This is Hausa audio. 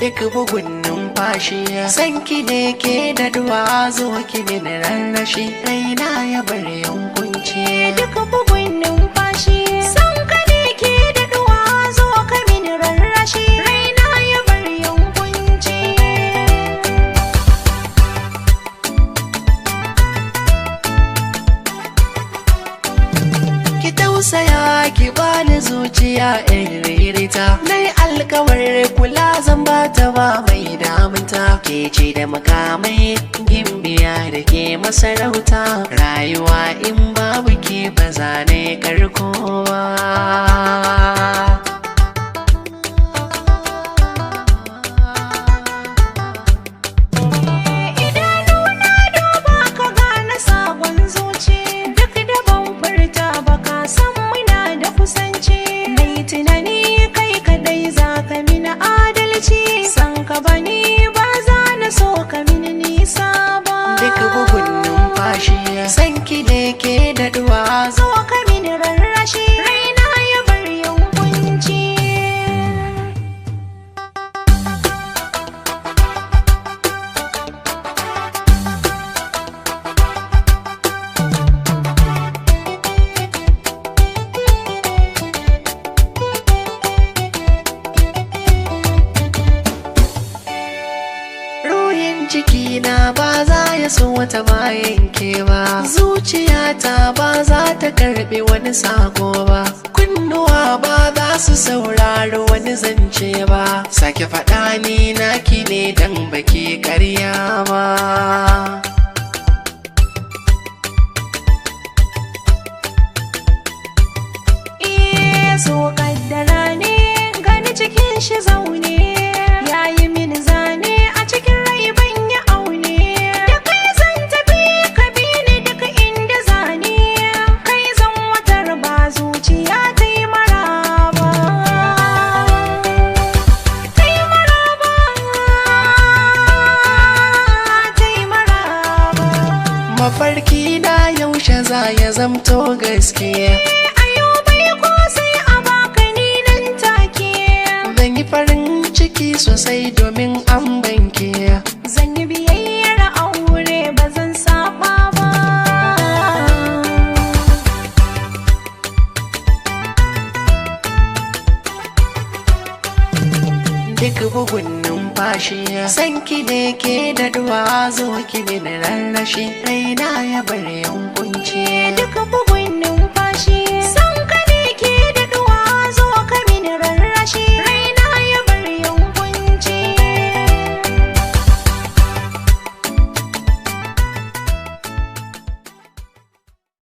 duk bugun numfashi san ki ne ke da duwa zo ki min rarrashi raina ya bar yankunci duk bugun numfashi san ka ne ke da duwa zo ka min rarrashi raina ya bar yankunci ki tausaya ki bani zuciya in ririta nai alkawar kula zan bata ba mai damunta ke ce da makamai gimbiya da ke masarauta rayuwa in babu ke ba za ne karkowa san ki ne ke da duwa zo ka min rarrashi raina ya bar yankunci cikina ba za ya so wata bayan ke ba zuciyata ba za ta karbi wani sako ba kunnuwa ba za su saurari wani zance ba sake faɗa ni naki ne dan baki karya ba so kaddara ne gani cikin shi zaune yayi min zane a cikin rai ban yi aune da kai zan tafi ka bi ni duk inda zane kai zan watar ba zuciya ta yi maraba ta yi maraba ta yi maraba mafarki na yaushe za ya zamto gaskiya farin ciki sosai domin an banke zan yi biyayyar aure ba zan saba ba duk bugun numfashi san ki ne ke da duwa zo ki min rarrashi raina ya bar yankunci duk